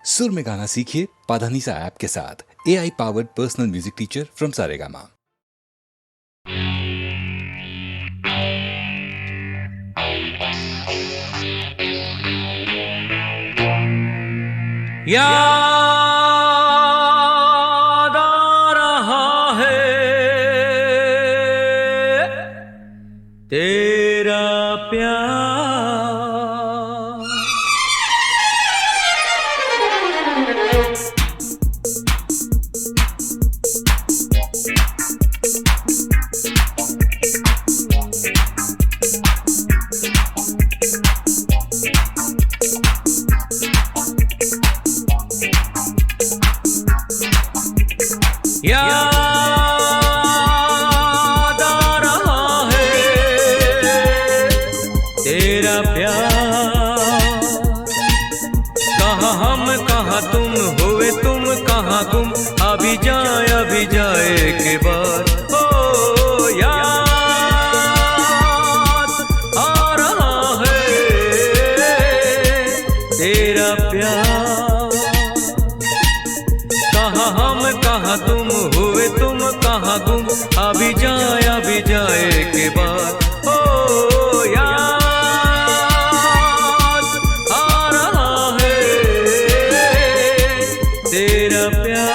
सुर में गाना सीखिए पाधानीसा ऐप के साथ। AI powered personal music teacher from Saregama. याद आ रहा है तेरा प्यार। याद आ रहा है तेरा प्यार। कहाँ हम कहाँ तुम, हुए तुम कहाँ गुम, अभी जाए के बाद। ओ याद आ रहा है तेरा प्यार। कहाँ हम कहाँ तुम, हुए तुम कहाँ गुम, अभी जाए के बाद। ओ याद आ रहा है तेरा प्यार।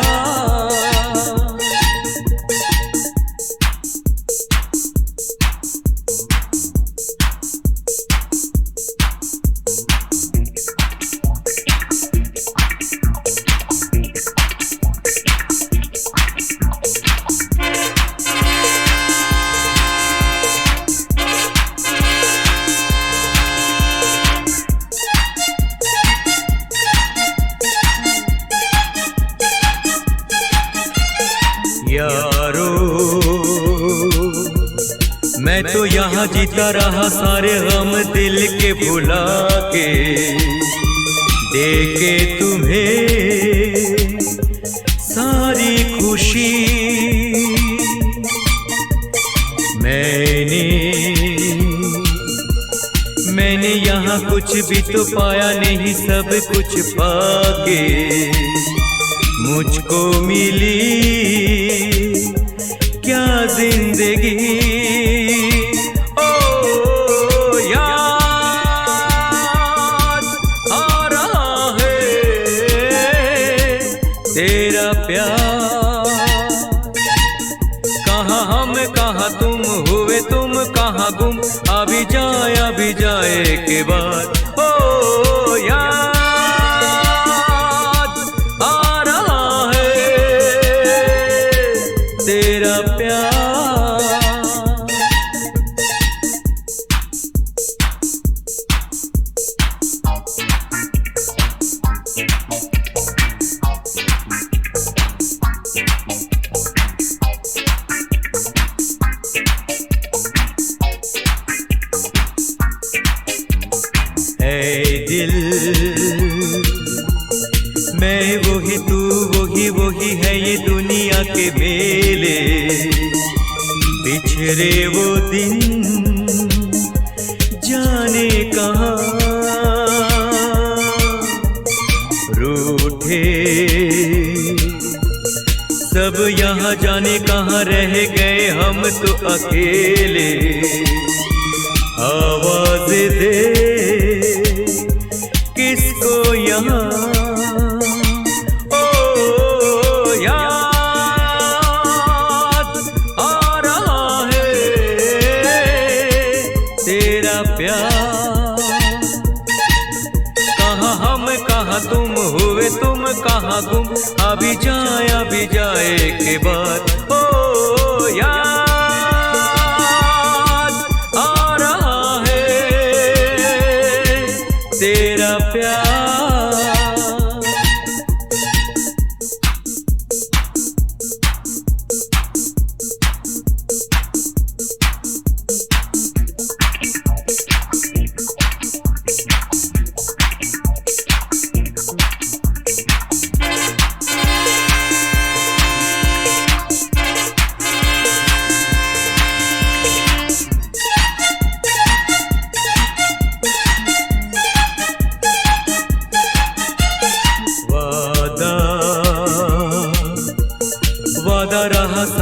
यारो मैं तो यहाँ जीता रहा सारे गम दिल के भुला के, देके तुम्हें सारी खुशी। मैंने यहाँ कुछ भी तो पाया नहीं, सब कुछ पाके मुझको मिली क्या जिंदगी। ओ याद आ रहा है तेरा प्यार। कहाँ हम कहाँ तुम, हुए तुम कहाँ गुम, अभी जाए के बाद। ओ याद आ रहा है तेरा प्यार। ऐ दिल मैं वही तू वही है ये दुनिया के मेले। बिछड़े वो दिन जाने कहाँ, रूठे सब यहाँ जाने कहाँ, रह गए हम तो अकेले। आवाज दे किसको यहाँ। ओ याद आ रहा है तेरा प्यार। कहाँ हम कहाँ तुम, हुए तुम कहाँ गुम, अभी जाए के बाद। ओ याद आ रहा है तेरा प्यार।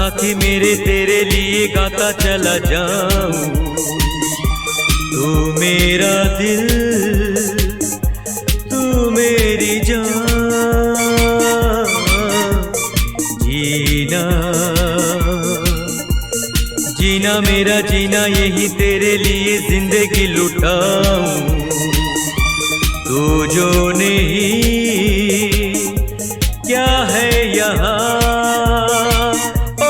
साथी मेरे तेरे लिए गाता चला जाऊं। तू मेरा दिल, तू मेरी जान, जीना जीना मेरा जीना यही तेरे लिए जिंदगी लुटाऊं। तू जो नहीं क्या है यहाँ, ओ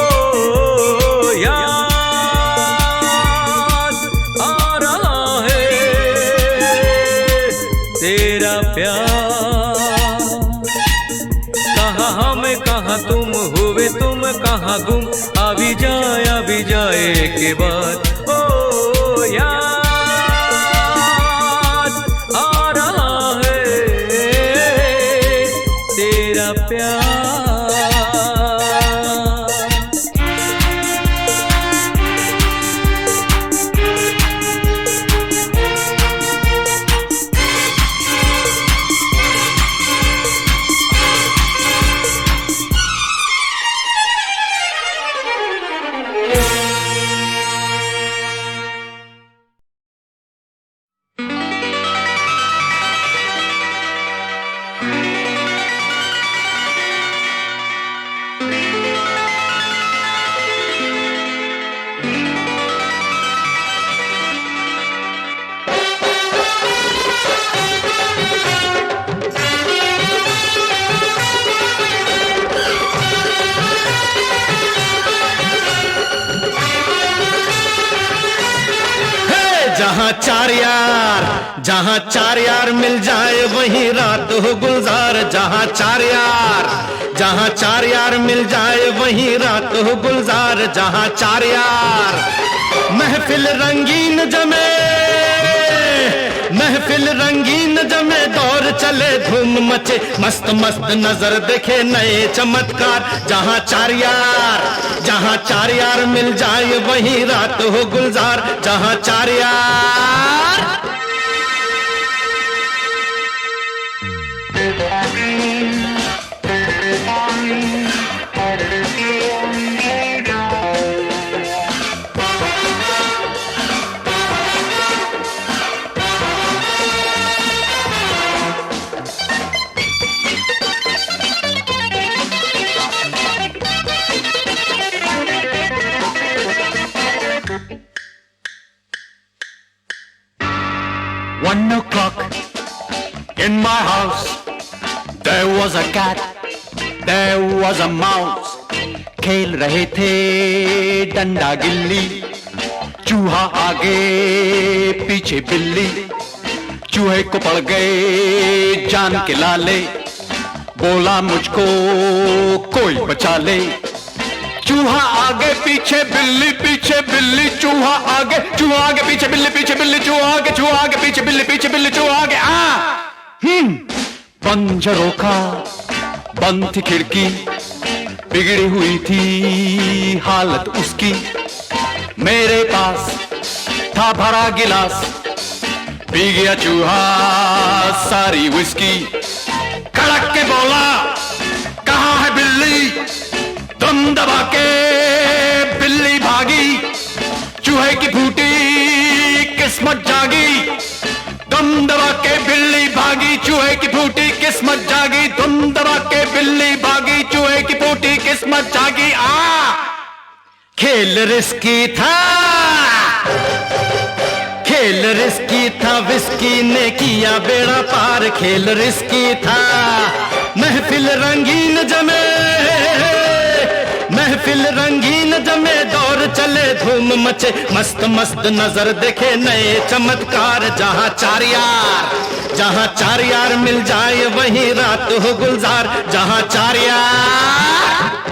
याद आ रहा है तेरा प्यार। कहाँ हम कहाँ तुम हुए तुम कहाँ गुम, अभी जाए के बाद ओ याद आ रहा है तेरा प्यार। जहाँ चार यार मिल जाए वहीं रात हो गुलजार। जहाँ चार यार मिल जाए वहीं रात हो गुलजार। जहाँ चार यार महफिल रंगीन जमे दौर चले धूम मचे, मस्त मस्त नजर देखे नए चमत्कार। जहाँ चार यार मिल जाए वहीं रात हो गुलजार। जहाँ चार यार One o'clock in my house, there was a cat, there was a mouse. खेल रहे थे डंडा गिल्ली, चूहा आगे पीछे बिल्ली। चूहे को पड़ गए जान के लाले, बोला मुझको कोई बचा ले। चूहा आगे पीछे बिल्ली पीछे बिल्ली, चूहा आगे पीछे बिल्ली पीछे बिल्ली, चूहा आगे पीछे बिल्ली पीछे बिल्ली, चूहा आगे पंजरों का बंद थी खिड़की, बिगड़ी हुई थी हालत उसकी। मेरे पास था भरा गिलास, पी गया चूहा सारी विस्की। कड़क के बोला कहाँ है बिल्ली, दम दबा के बिल्ली भागी। चूहे की फूटी किस्मत जागी, दम दबा के बिल्ली भागी। चूहे की फूटी किस्मत जागी, दम दबा के बिल्ली भागी। चूहे की फूटी किस्मत जागी। खेल रिस्की था, विस्की ने किया बेड़ा पार। खेल रिस्की था, महफिल रंगीन जमे दौर चले धूम मचे, मस्त मस्त नजर देखे नए चमत्कार। जहाँ चार यार मिल जाए वहीं रात हो गुलजार। जहाँ चार यार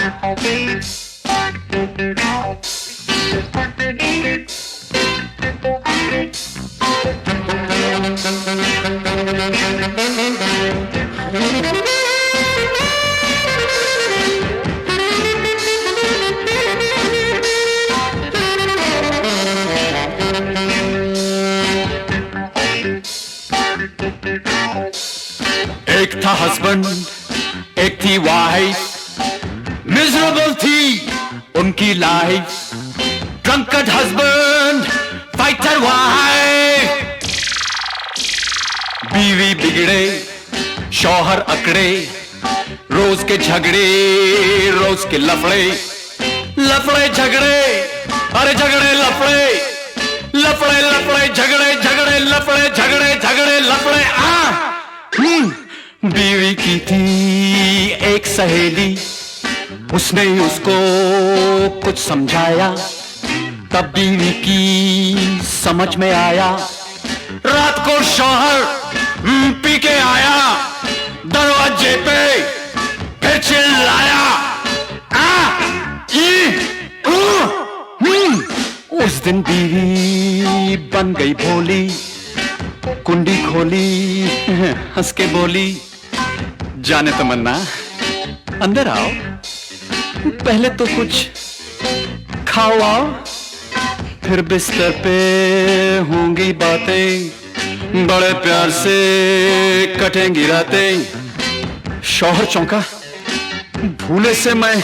एक था हस्बैंड, एक थी वाइफ, मिजरेबल थी उनकी life, drunkard husband, fighter wife, बीवी बिगड़े, शौहर अकड़े, रोज के झगड़े, रोज के लफड़े, लफड़े झगड़े, अरे झगड़े लफड़े, लफड़े लफड़े झगड़े झगड़े लफड़े झगड़े झगड़े लफड़े बीवी की थी एक सहेली, उसने उसको कुछ समझाया, तब बीवी की समझ में आया। रात को शौहर पी के आया, दरवाजे पे फिर चिल्लाया, उस दिन बीवी बन गई भोली, कुंडी खोली, हंस के बोली, जाने तमन्ना अंदर आओ, पहले तो कुछ खाओ आओ, फिर बिस्तर पे होंगी बातें, बड़े प्यार से कटेंगी रातें। शौहर चौंका, भूले से मैं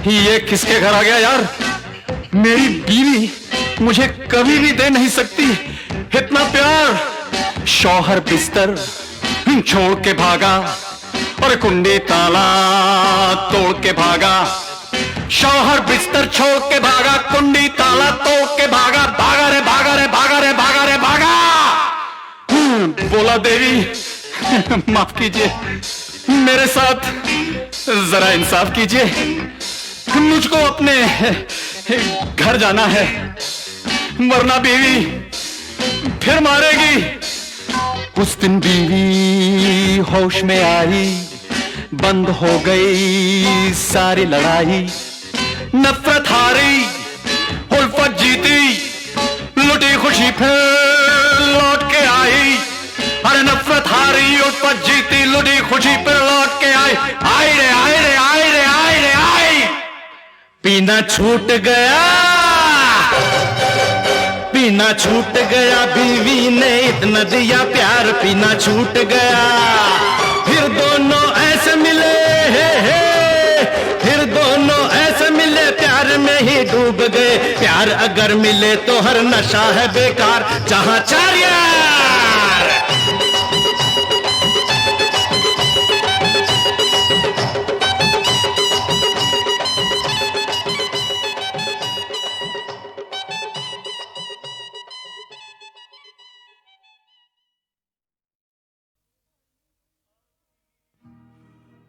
ये किसके घर आ गया यार, मेरी बीवी मुझे कभी भी दे नहीं सकती इतना प्यार। शौहर बिस्तर छोड़ के भागा और कुंडी ताला तोड़ के भागा। शौहर बिस्तर छोड़ के भागा, कुंडी ताला तोड़ के भागा, भागा रे भागा रे भागा रे भागा रे भागा। बोला देवी माफ कीजिए, मेरे साथ जरा इंसाफ कीजिए, मुझको अपने घर जाना है, वरना बीवी फिर मारेगी। उस दिन बीवी होश में आई, बंद हो गई सारी लड़ाई, नफरत हारी, उल्फत जीती, लुटी खुशी फिर लौट के आई। अरे नफरत हारी, उल्फत जीती, लुटी खुशी फिर लौट के आई। आई रे आई रे आई रे आई रे आई। पीना छूट गया, पीना छूट गया, बीवी ने इतना दिया प्यार, पीना छूट गया। फिर दोनों ऐसे मिले, फिर दोनों ऐसे मिले, प्यार में ही डूब गए। प्यार अगर मिले तो हर नशा है बेकार, जहां चार यार।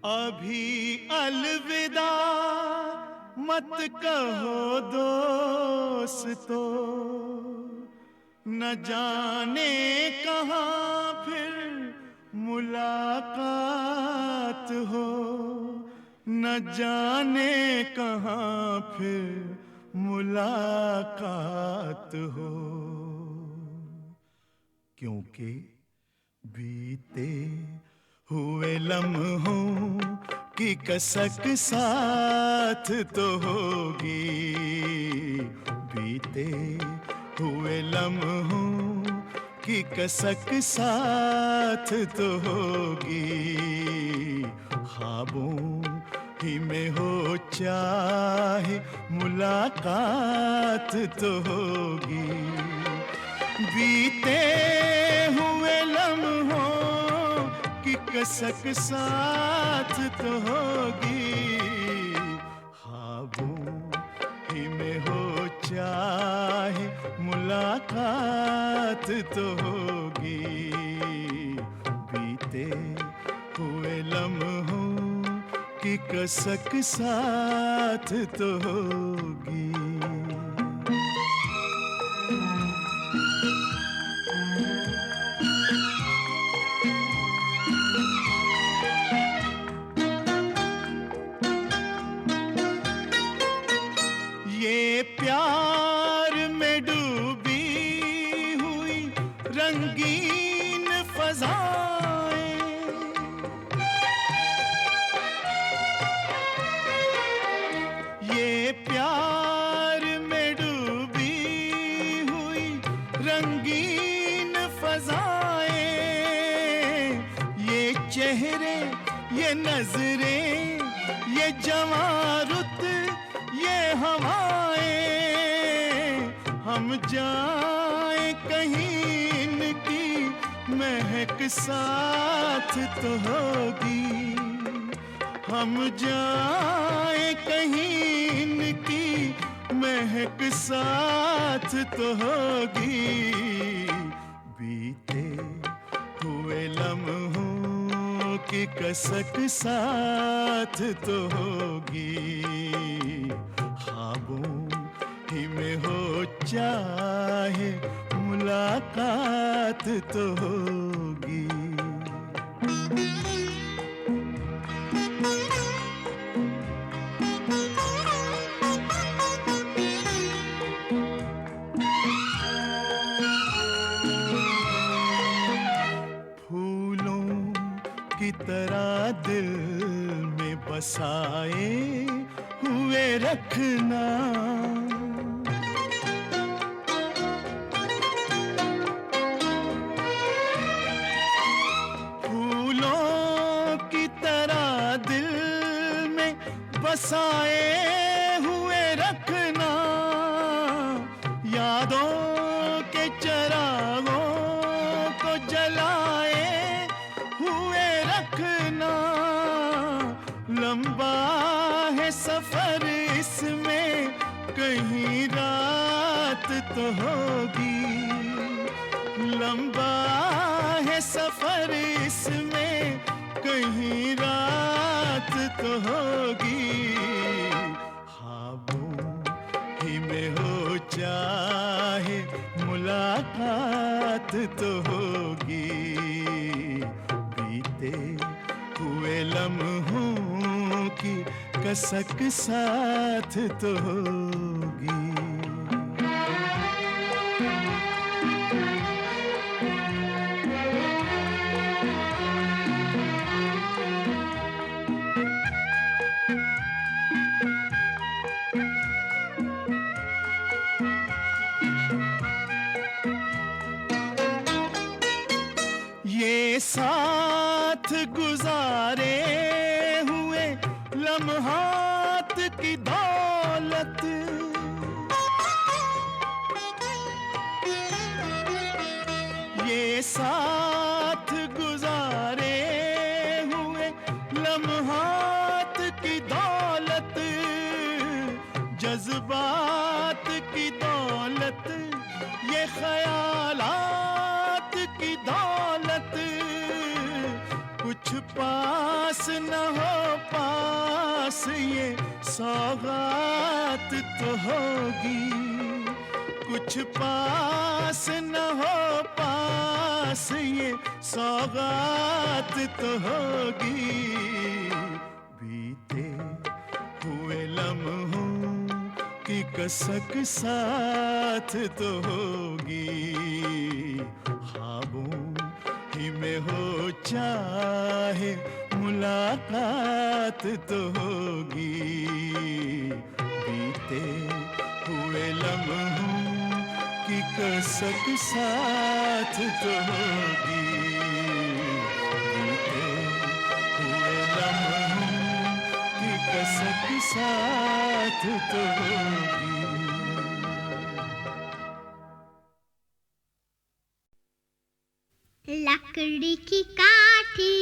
अभी अलविदा मत कहो दोस्तों, न जाने कहाँ फिर मुलाकात हो, न जाने कहाँ फिर मुलाकात हो। क्योंकि बीते हुए लम्हों की कसक साथ तो होगी, बीते हुए लम्हों की कसक साथ तो होगी। ख्वाबों ही में हो चाहे मुलाकात तो होगी, बीते हुए लम्हों की कसक साथ तो होगी। ख्वाबों ही में हो चाहे मुलाकात तो होगी, बीते हुए लम्हों की कसक साथ तो होगी। प्यार में डूबी हुई रंगीन फज़ाएं, ये प्यार में डूबी हुई रंगीन फज़ाएं, ये चेहरे, ये नजरें, ये जवां रुत, ये हवाएं, हम जाए कहीं इनकी महक साथ तो होगी। हम जाए कहीं इनकी महक साथ तो होगी। बीते हुए लम्हों की कसक साथ तो होगी। ख्वाबों ही में हो चाहे मुलाकात तो होगी। फूलों की तरह दिल में बसाए हुए रखना। बसाए हुए रखना, यादों के चरागों को जलाए हुए रखना। लंबा है सफर इसमें कहीं रात तो होगी। लंबा है सफर इसमें कहीं रात तो होगी। ख्वाबों ही में हो चाहे मुलाकात तो होगी। बीते हुए लम्हों की कसक साथ तो होगी। ये साथ गुजारे हुए लम्हात की दौलत, ये साथ गुजारे हुए लम्हात की दौलत, जज्बात की दौलत, ये ख्यालात की दौलत। कुछ पास न हो पास ये सौगात तो होगी। कुछ पास न हो पास ये सौगात तो होगी। बीते हुए लम्हों की कसक साथ तो होगी। ख्वाबों ही में हो चाहे मुलाकात तो होगी। बीते हुए लम्हों की कसक साथ तो होगी। बीते हुए लम्हों की कसक साथ तो होगी। लकड़ी की काठी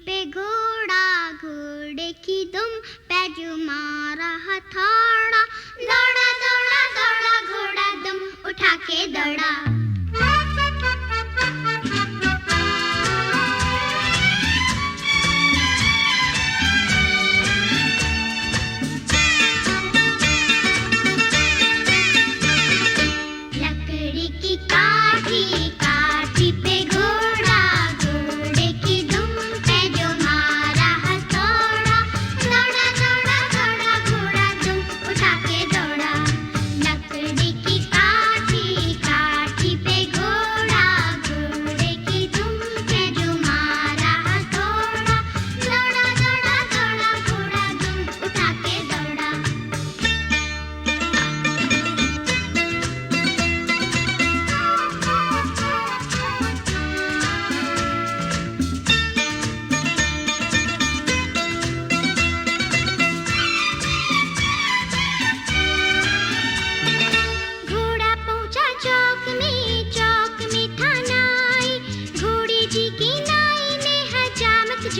पे घोड़ा, घोड़े की दुम पे जो मारा हथौड़ा। दौड़ा दौड़ा दौड़ा घोड़ा दुम उठा के दौड़ा।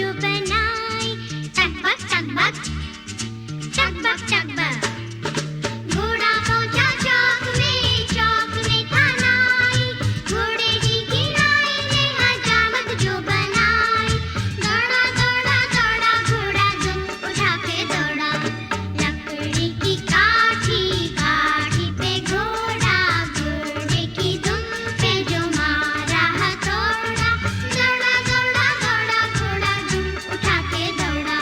जो बनाई, टकबक टकबक टकबक टकबक। घोड़ा पहुंचा चौक में था नाई, घोड़े की गिराई ने हजामत जो बनाई। दौड़ा दौड़ा दौड़ा घोड़ा दुम उठा के दौड़ा, लकड़ी की काठी काठी पे घोड़ा, घोड़े की दुम पे जो मारा हथौड़ा। दौड़ा दौड़ा दौड़ा घोड़ा दुम उठा के दौड़ा।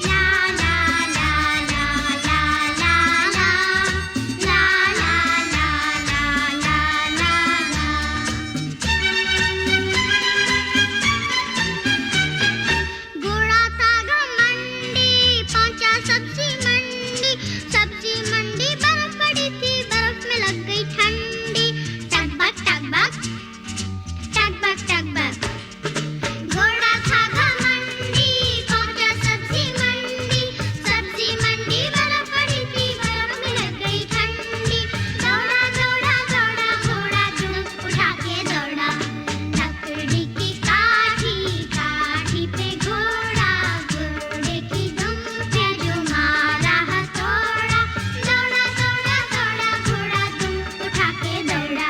ला ला ला ला ला ला ला ला ला ला ला ला ला। घोड़ा था घमंडी, पहुंचा सब्जी मंडी, सब्जी मंडी बर्फ पड़ी थी, बर्फ में लग गई ठंडी। टकबक टकबक टकबक टकबक। घोड़ा था घमंडी, पहुंचा सब्जी मंडी, सब्जी मंडी बर्फ पड़ी थी, बर्फ में लग गई ठंडी। दौड़ा दौड़ा दौड़ा घोड़ा दुम उठा के दौड़ा, लकड़ी की काठी काठी पे घोड़ा, घोड़े की दुम पे जो मारा हथौड़ा। दौड़ा दौड़ा दौड़ा घोड़ा दुम उठा के दौड़ा।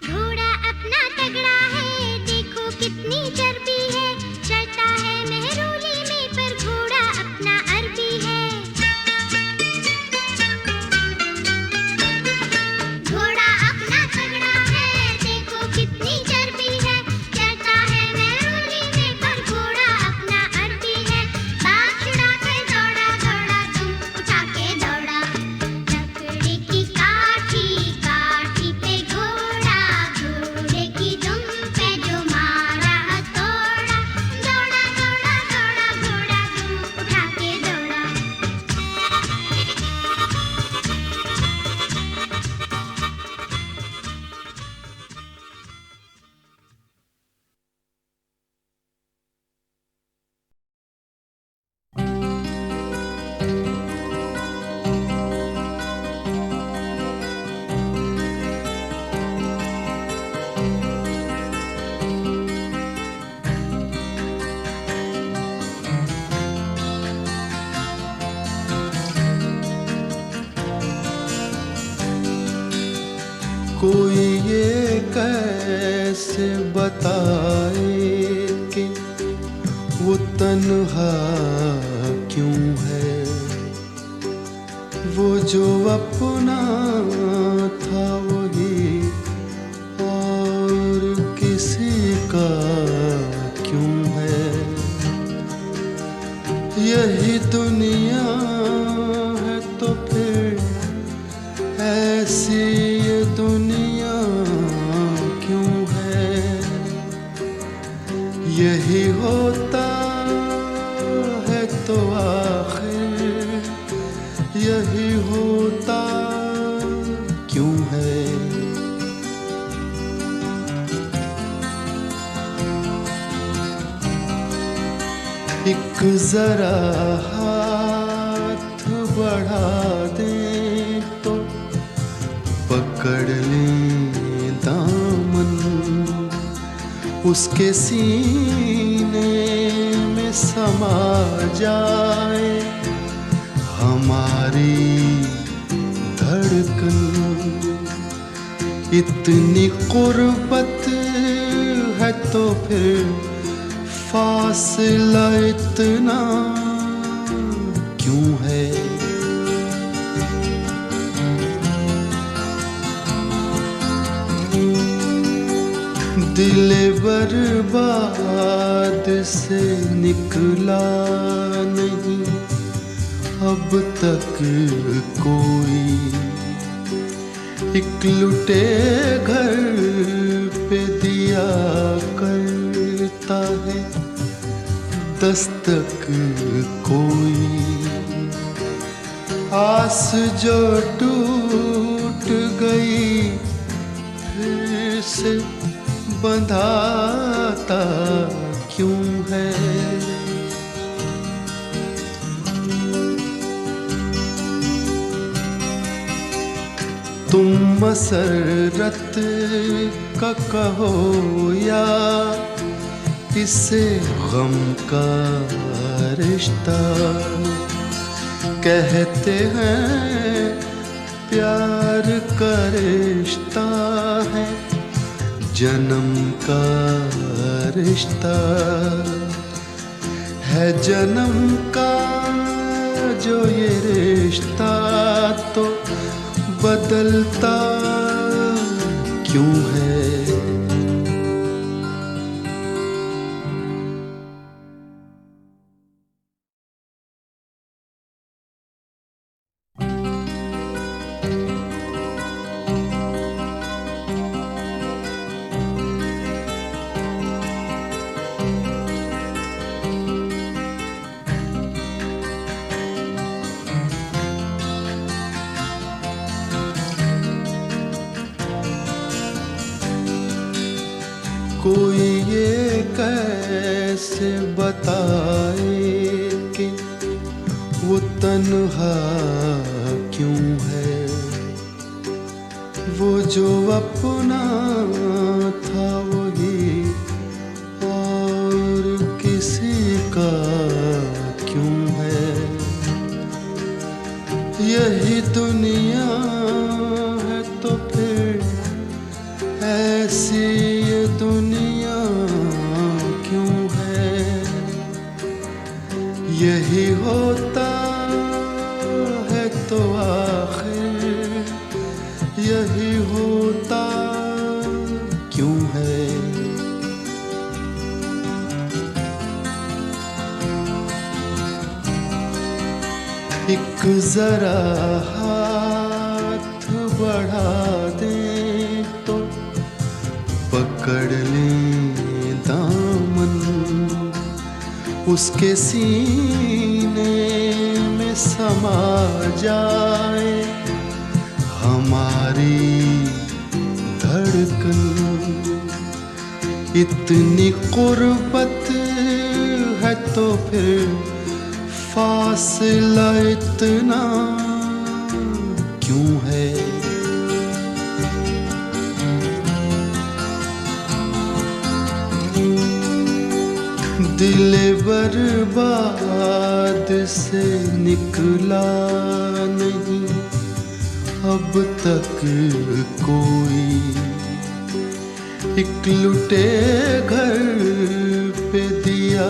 घोड़ा अपना तगड़ा है, देखो कितनी चर्बी है, चढ़ता है मेहरोली में पर घोड़ा अपना अरबी है। घोड़ा अपना तगड़ा है, देखो कितनी चर्बी है, चढ़ता है मेहरोली में पर घोड़ा अपना अरबी है। बाग छुड़ा के दौड़ा दौड़ा दुम उठा के दौड़ा, लकड़ी की काठी काठी पे घोड़ा, घोड़े की दुम पे जो मारा हथौड़ा। दौड़ा दौड़ा दौड़ा घोड़ा दुम उठा के दौड़ा। कोई ये कैसे बताए कि वो तन्हा क्यों है, वो जो अपना था वही और किसी का क्यों है। यही दुनिया है तो फिर ऐसी ये दुनिया क्यों है। यही होता है तो आखिर यही होता क्यों है। एक जरा हाथ बढ़ा दें तो पकड़ लें दामन, उसके सीने में समा जाए हमारी धड़कन। इतनी कुर्बत है तो फिर फासला इतना क्यों है। दिल बर्बाद से निकला नहीं अब तक कोई। एक लुटे घर पे दिया करता है दस्तक कोई। आस जो टूट गई फिर से बंधाता क्यों है? तुम मसरत का कहो या इसे गम का रिश्ता, कहते हैं प्यार का रिश्ता है जन्म का रिश्ता, है जन्म का जो ये रिश्ता तो बदलता क्यों है? कोई ये कैसे बताए कि वो तन्हा क्यों है? वो जो अपना था वही और किसी का क्यों है? यही दुनिया है तो फिर ऐसी ये दुनिया क्यों है? यही होता है तो आखिर यही होता क्यों है? एक जरा हाथ बढ़ा दे तो पकड़ ले दामन, उसके सीने में समा जाए हमारी धड़कन। इतनी कुर्बत है तो फिर फासला इतना क्यों है? दिल बर्बाद से निकला नहीं अब तक कोई, एक लुटे घर पे दिया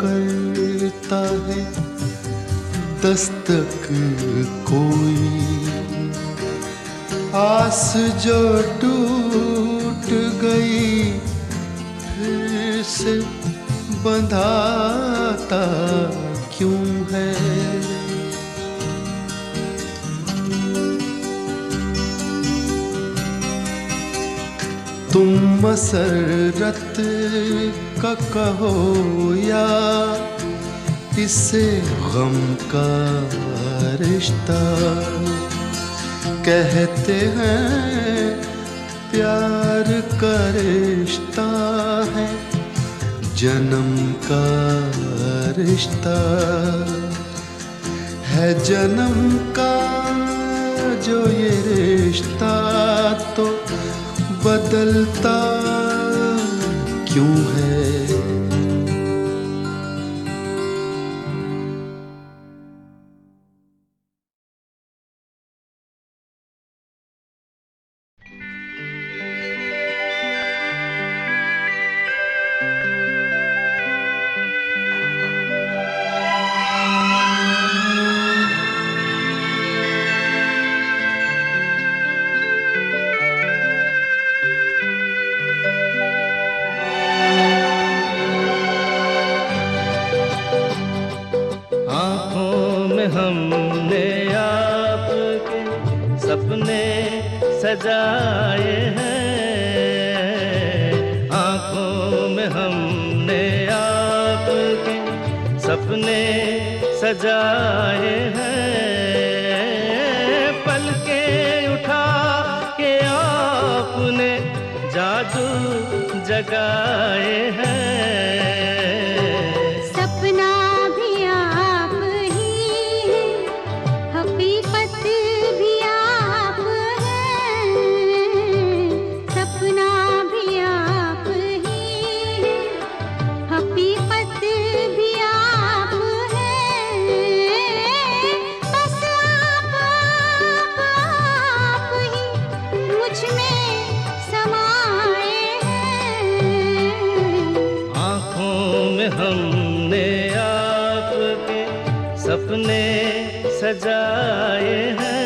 करता है दस्तक कोई। आस जो टूट गई फिर से बंधाता क्यों है? तुम मसरत का कहो या इसे गम का रिश्ता, कहते हैं प्यार का रिश्ता है जन्म का रिश्ता, है जन्म का जो ये रिश्ता तो बदलता क्यों है? हमने आपके सपने सजाए हैं, आँखों में हमने आपके सपने सजाए हैं। जादू जगाए हैं। सपना भी आप ही हैं, हकीकत भी आप हैं। सपना भी आप ही हैं, हकीकत भी आप हैं। बस आप ही मुझ में समाए हैं। आँखों में हमने आपके सपने सजाए हैं।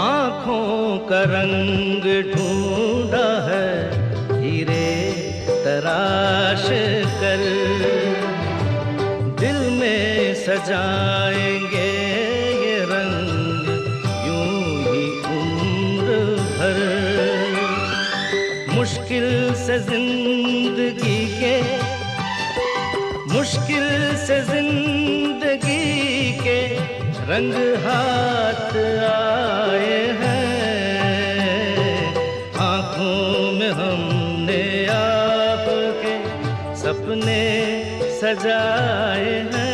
आँखों का रंग ढूंढा है हीरे तराश कर, दिल में सजाएंगे ये रंग यूं ही उम्र भर। मुश्किल से जिंदगी के रंग हाथ आए हैं। आँखों में हमने आपके सपने सजाए हैं।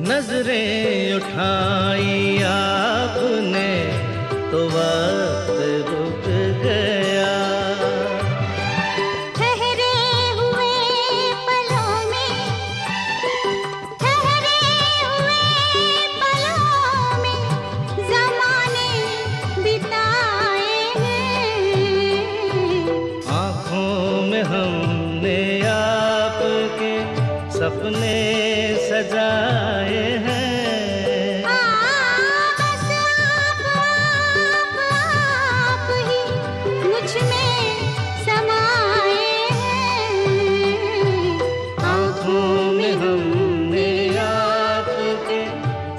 नजरें उठाई आपने तो वक्त रुक गया। ठहरे हुए पलों में ज़माने बिताए हैं। आँखों में हमने आपके सपने सजाए हैं।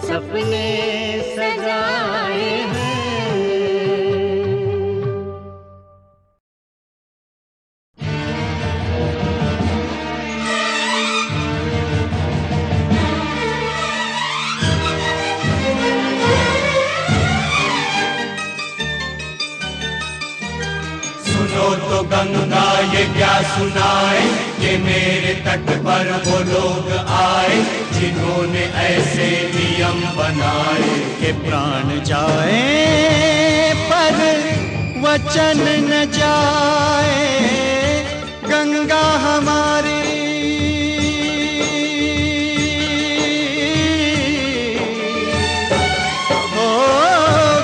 सपने सजाए हैं। सुनो तो गंगा ये क्या सुनाए, ये मेरे तट पर वो लोग आए जिन्होंने ऐसे नियम बनाए के प्राण जाए पर वचन न जाए। गंगा हमारी ओ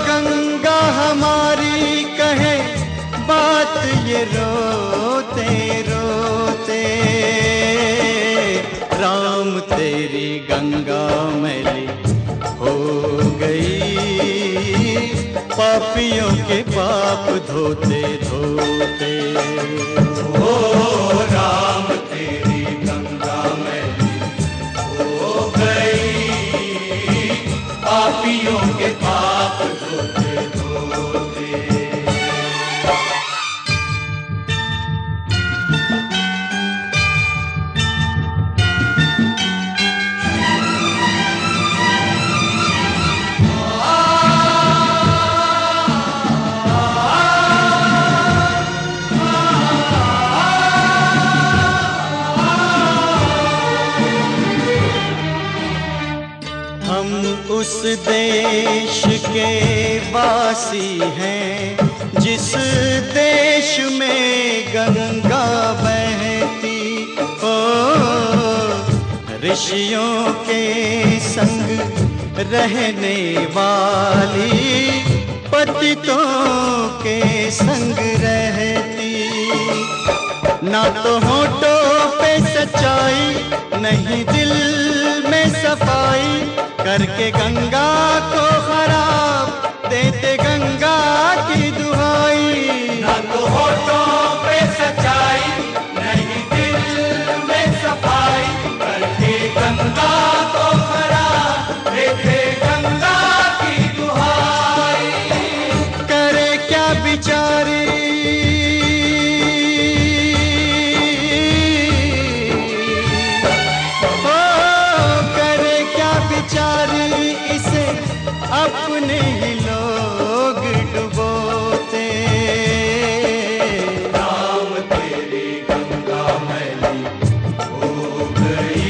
गंगा हमारी कहे बात ये रोते रोते। राम तेरी गंगा मैली हो गई, पापियों के पाप धोते धोते। ओ राम तेरी गंगा मैली हो गई, पापियों के पाप धोते हम उस देश के वासी हैं जिस देश में गंगा बहती हो, ऋषियों के संग रहने वाली पतितों के संग रहती। ना तो होठों पे सच्चाई, नहीं दिल में सफाई, करके गंगा को खराब देते गंगा की दुहाई। ना तो होठों पे सच्चाई, नहीं दिल में सफाई, करके गंगा को खराब देते गंगा की दुहाई। करे क्या बिचारी अपने ही लोग डुबोते। राम तेरी गंगा मैली हो गई,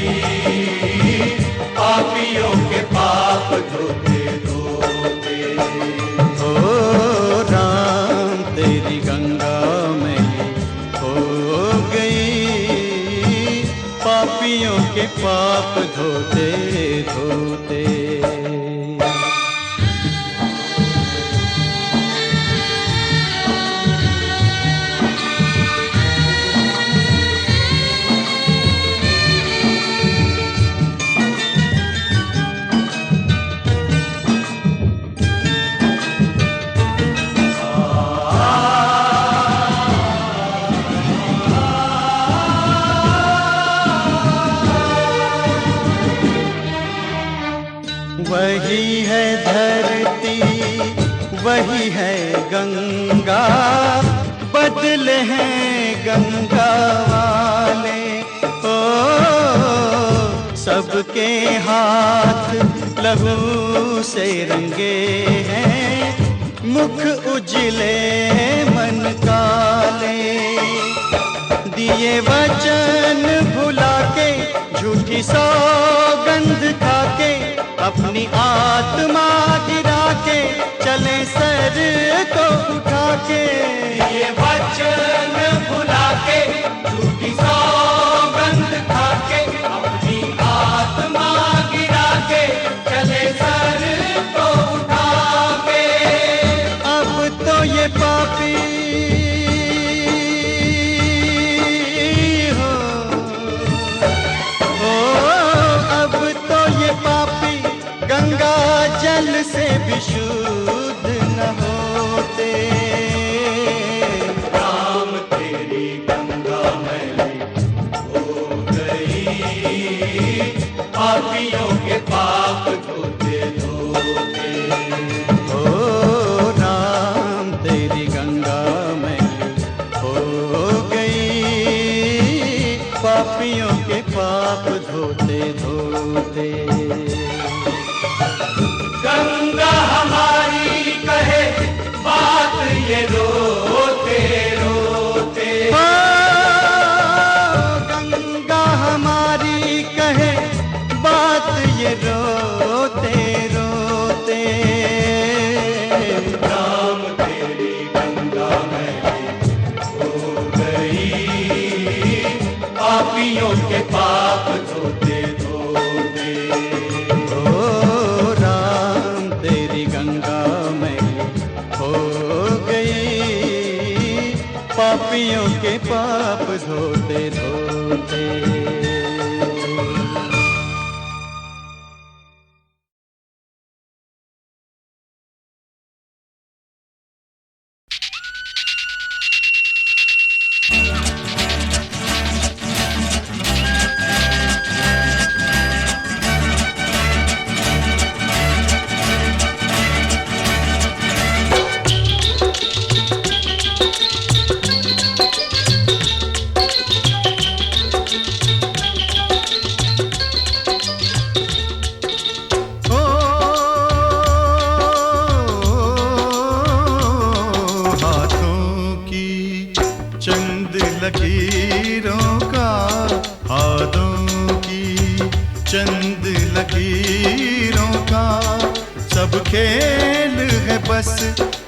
पापियों के पाप धोते धोते। ओ राम तेरी गंगा मैली हो गई, पापियों के पाप धोते धोते। वही है धरती, वही है गंगा, बदले हैं गंगा वाले। ओ सबके हाथ लहू से रंगे हैं, मुख उजले मन काले। दिए वचन भुला के, झूठी सौगंध खा के, अपनी आत्मा गिरा के, चले सर को उठा के। ये वचन भुला के, झूठी सौगंध खा के, अपनी आत्मा गिरा के, चले सर को उठा के। अब तो ये पापी गंगा जल से भी शुद्ध न होते। राम तेरी गंगा मैली हो गई, पापियों के पाप धोते धोते। ओ राम तेरी गंगा मैली हो गई, पापियों के पाप धोते धोते। गंगा हमारी कहे बात ये रोते रोते। गंगा हमारी कहे बात ये रोते रोते। राम तेरी गंगा मैली हो गई, पापियों के पाप धोते धोते। पापियों के पाप धोते धोते। लकीरों का, सब खेल है बस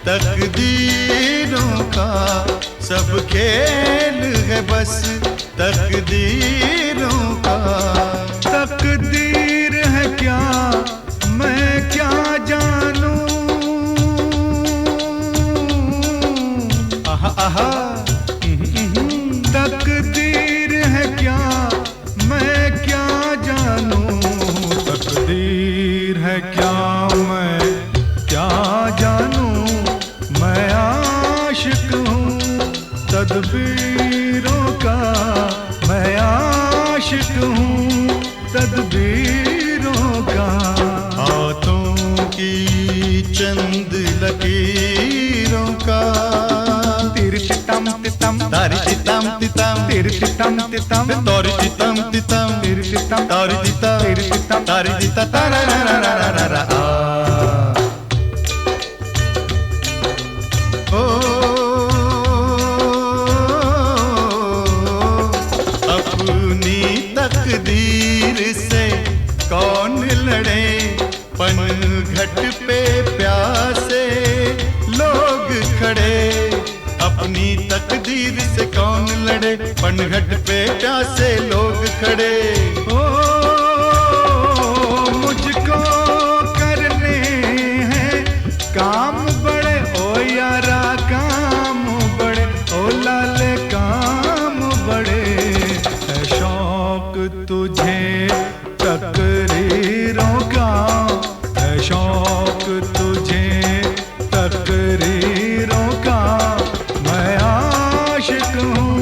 तकदीरों का, सब खेल है बस तकदीरों का। तकदीर है क्या मैं क्या जानूं, आहा आहा तकदीर है क्या मैं क्या जानूं, तकदीर है क्या मैं क्या जानूं, मैं आशिक हूँ तदबीरों का, मैं आशिक हूँ तदबीरों का। हाथों की चंद लकीरों का, तेरे तितम तितम तारी तितम तितम, तेरे तितम तितम तोरी तितम तितम, तेरे तितम तारी तितम, तेरे तितम तारी तितम तारा रा रा रा रा रा। ओ अपनी तकदीर से कौन लड़े, पनघट पे प्यासे लोग खड़े, अपनी तकदीर से कौन लड़े, पनघट पे प्यासे लोग खड़े। ओ मुझको करने हैं काम बड़े, ओ यारा काम बड़े, ओ लाले काम बड़े, है शौक तुझे तकरीरों का, है शौक तुझे तकरीरों का, मैं आशिक हूँ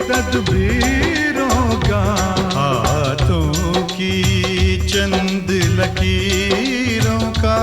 तदबीरों का। हाथों की चंद लकीरों का।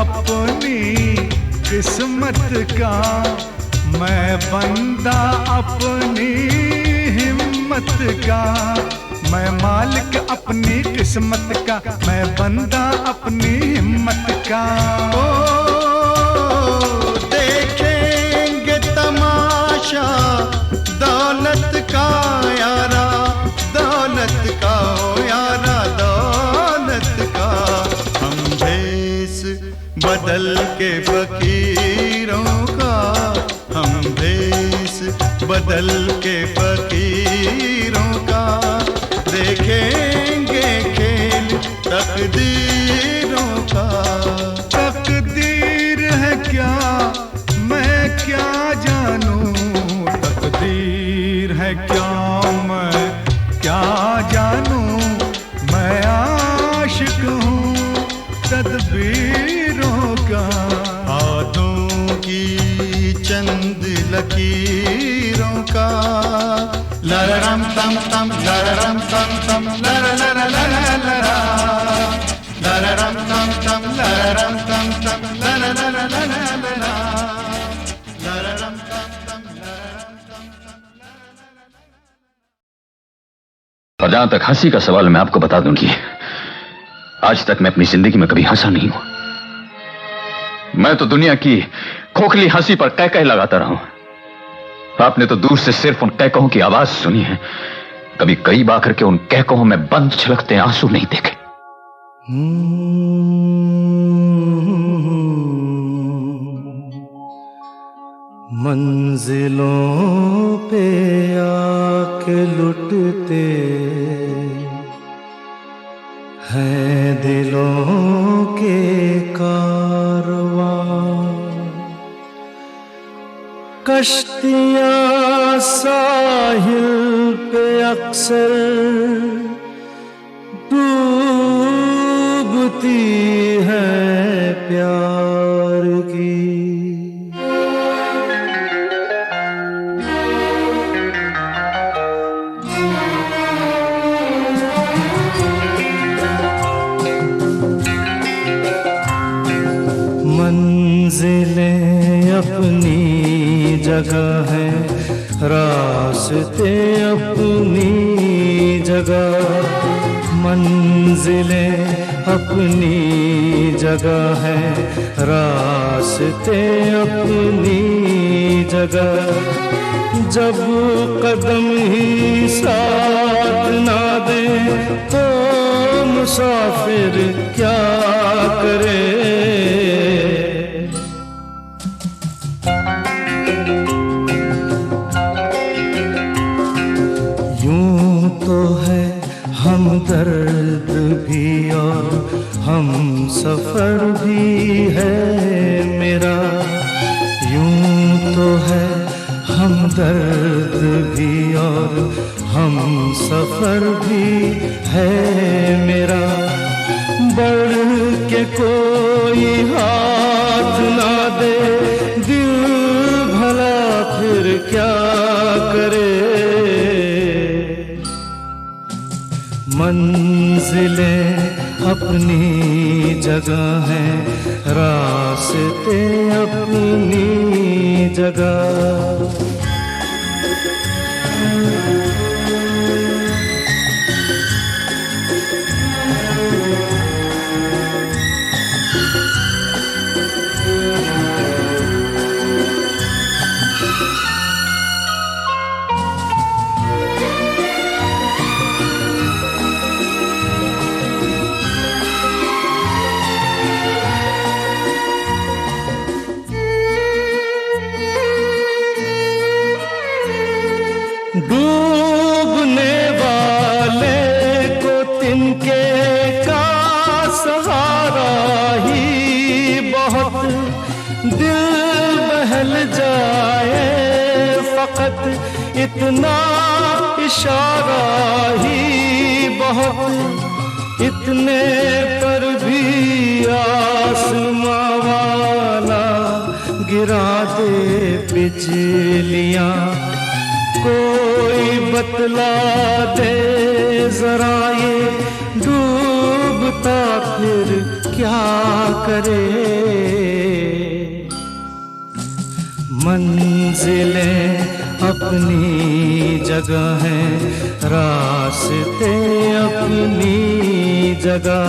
अपनी किस्मत का, मैं बंदा अपनी हिम्मत का, मैं मालिक अपनी किस्मत का, मैं बंदा अपनी हिम्मत का। ओ देखेंगे तमाशा दौलत का यारा, दौलत का ओ यारा दौलत का। हम भेस बदल के फकीरों का, हम भेस बदल के फकीरों का, देखेंगे खेल तकदीरों का। तकदीर है क्या मैं क्या जानूं, तकदीर है क्या मैं क्या जानूं, मैं आशिक हूँ तदबीरों का। हाथों की चंद लकीरों का, लररम तम तम लररम तम तम लर लर लर लरा, लररम तम तम लररम तम तम लर लर लर लरा, लररम तम तम लररम तम तम। और जहां तक हंसी का सवाल, मैं आपको बता दूं कि आज तक मैं अपनी जिंदगी में कभी हंसा नहीं हूं। मैं तो दुनिया की खोखली हंसी पर कह कह लगाता रहा हूं। आपने तो दूर से सिर्फ उन कहकहों की आवाज सुनी है, कभी करीब आकर के उन कहकहों में बंद छलकते आंसू नहीं देखे। मंजिलों पे आके लुटते हैं दिलों के कारवां, कश्तियां साहिल पे अक्सर डूबती है प्यार की। जगह है, रास्ते अपनी जगह, मंजिलें अपनी जगह है, रास्ते अपनी जगह। जब कदम ही साथ ना दे तो मुसाफिर क्या करे। यूं तो है हमदर्द भी और हम सफर भी है मेरा, यूं तो है हमदर्द भी और हम सफर भी है मेरा। बढ़ के कोई हाथ ना दे दिल भला फिर क्या करे। मंजिलें अपनी जगह हैं, रास्ते अपनी जगह। डूबने वाले को तिनके का सहारा ही बहुत, दिल बहल जाए फकत इतना इशारा ही बहुत। इतने पर भी आसमां वाला गिरा दे बिजलियां, कोई बतला दे जरा ये डूबता फिर क्या करे। मंजिलें अपनी जगह हैं, रास्ते अपनी जगह।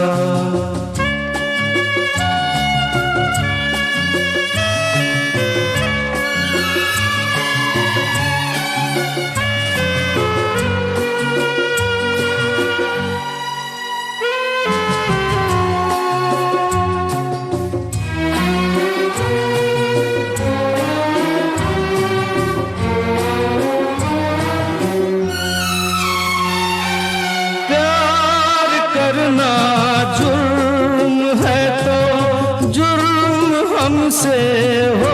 जुर्म है तो जुर्म हमसे हो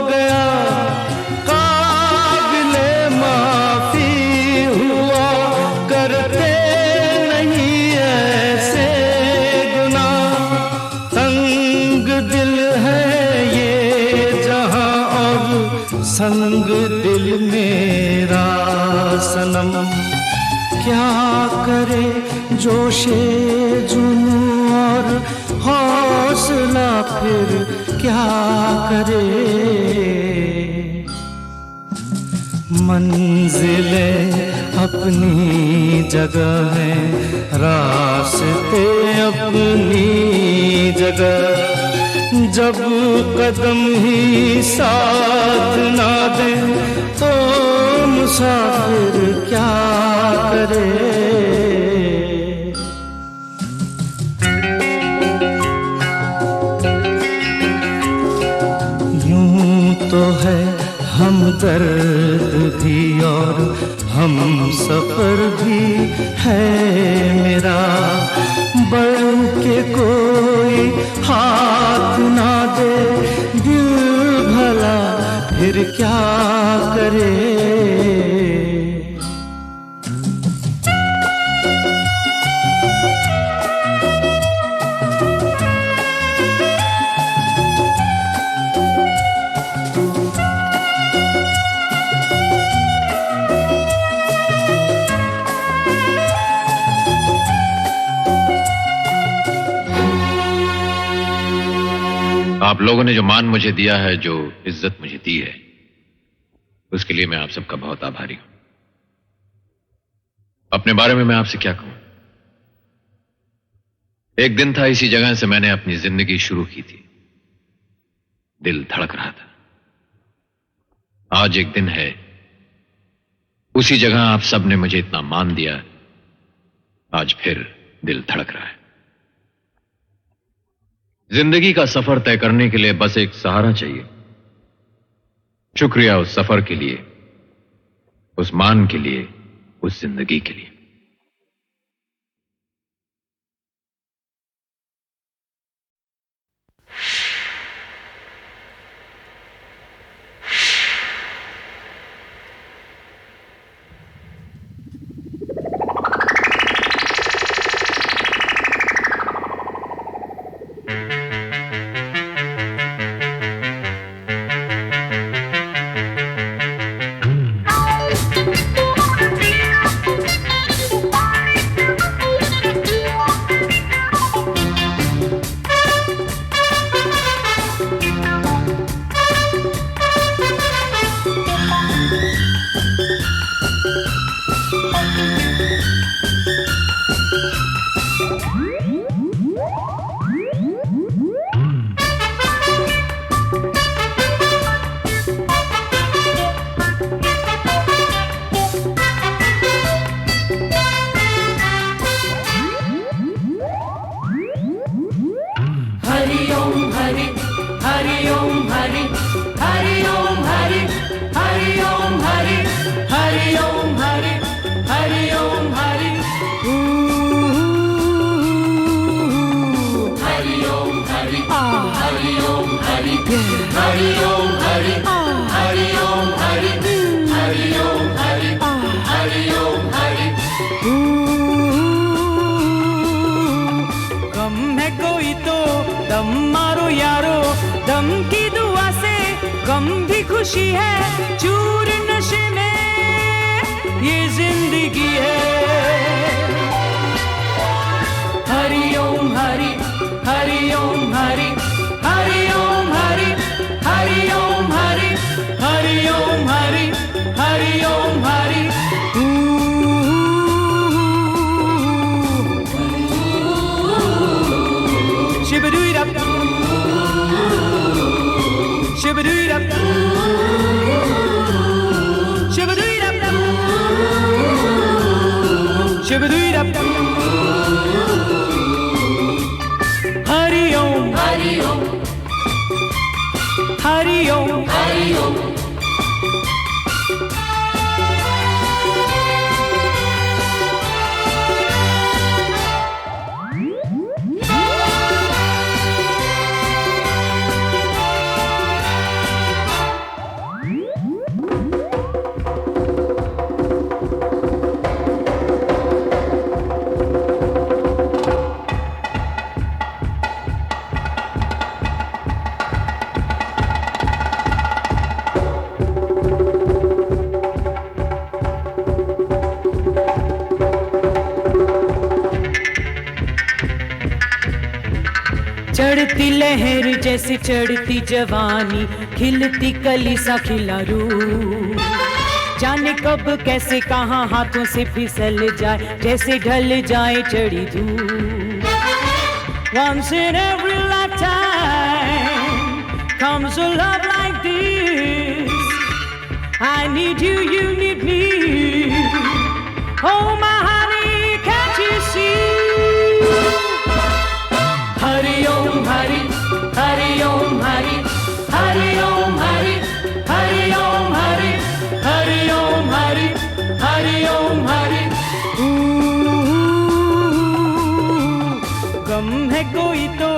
गया, काबिले माफी हुआ करते नहीं ऐसे गुनाह। तंग दिल है ये जहां और संग दिल मेरा सनम, क्या करे जोशे जुनून और हौसला फिर क्या करे। मंजिलें अपनी जगह हैं, रास्ते अपनी जगह। जब कदम ही साथ ना दे तो मुसाफिर क्या करे। तो है हमदर्द भी और हम सफर भी है मेरा। बढ़ के कोई हाथ ना दे दिल भला फिर क्या करे। आप लोगों ने जो मान मुझे दिया है, जो इज्जत मुझे दी है, उसके लिए मैं आप सबका बहुत आभारी हूं। अपने बारे में मैं आपसे क्या कहूं। एक दिन था, इसी जगह से मैंने अपनी जिंदगी शुरू की थी। दिल धड़क रहा था। आज एक दिन है, उसी जगह आप सब ने मुझे इतना मान दिया, आज फिर दिल धड़क रहा है। जिंदगी का सफर तय करने के लिए बस एक सहारा चाहिए। शुक्रिया उस सफर के लिए, उस मान के लिए, उस जिंदगी के लिए। खुशी है चूर नशे में ये जिंदगी है। Hari Om Hari Hari Om Hari Hari Om Hari Hari Om Hari Hari Om Hari Hari Om Hari. Shibadoo-dap, shibadoo-dap, shibadoo-dap, shibadoo-dap. Hari Om, Hari Om, Hari Om, Hari Om. चढ़ती लहर जैसे चढ़ती जवानी, खिलती कली सा खिला रूह। जाने कब कैसे कहां हाथों से फिसल जाए, जैसे ढल जाए चढ़ी धूप। Once in every lifetime comes a love like this. I need you, you need me. Oh my honey, can't you see? Hari Om Hari, Hari Om Hari, Hari Om Hari, Hari Om Hari, Hari Om Hari, Hari Om Hari. गम है कोई तो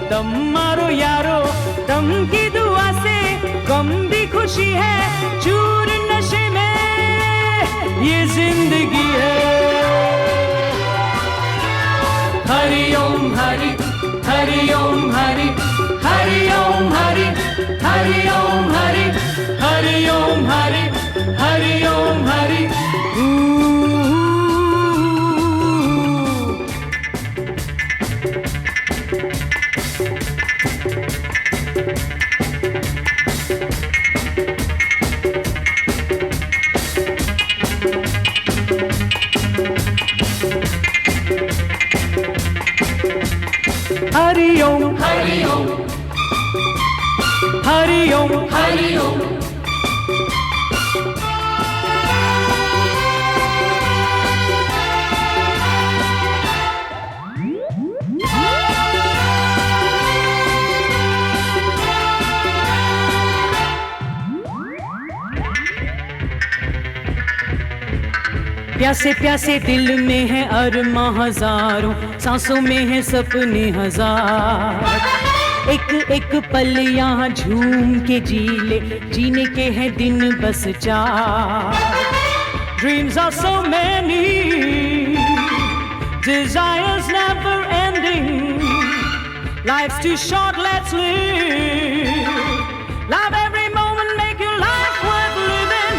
दम मारो यारो, दम की दुआ से गम भी खुशी है। चूर नशे में ये जिंदगी है। हरि ओम हरि हरि ओम हरि हरि ओम हरि हरि ओम हरि हरि ओम हरि हरि ओम हरि। हरि ओम हरि ओम। प्यासे प्यासे दिल में है अरमां हजारों, सांसों में है सपने हजार। एक एक पल यहाँ झूम के जी ले, जीने के हैं दिन बस 4। Dreams are so many, desires never ending. Life's too short, let's live. Love every moment, make your life worth living.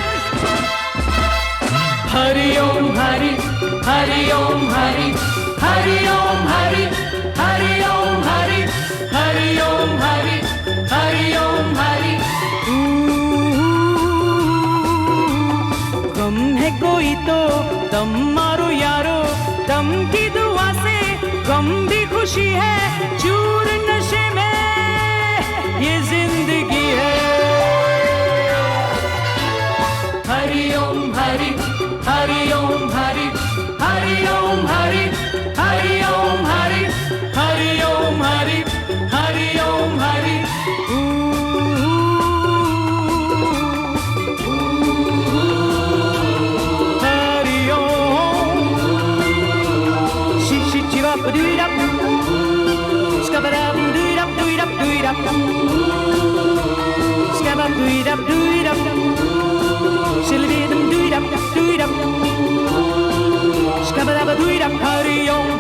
Hari Om Hari, Hari Om Hari, Hari Om Hari, Hari Om Hari, Hari Om Hari, Hari Om Hari. गम है कोई तो दम मारो यारो, दम की दुआ से गम भी खुशी है। चूर नशे में ये जिंदगी है। हरि ओम हरि, हरि ओम हरि, हरि ओम हरि, हरि ओम हरि, हरि ओम हरि, हरि ओम हरि। हरि ओम shi chirap doodap skabadam doodap doodap doodap skabab doodap doodap shilidum doodap doodap skabadab doodap. Hरि ओम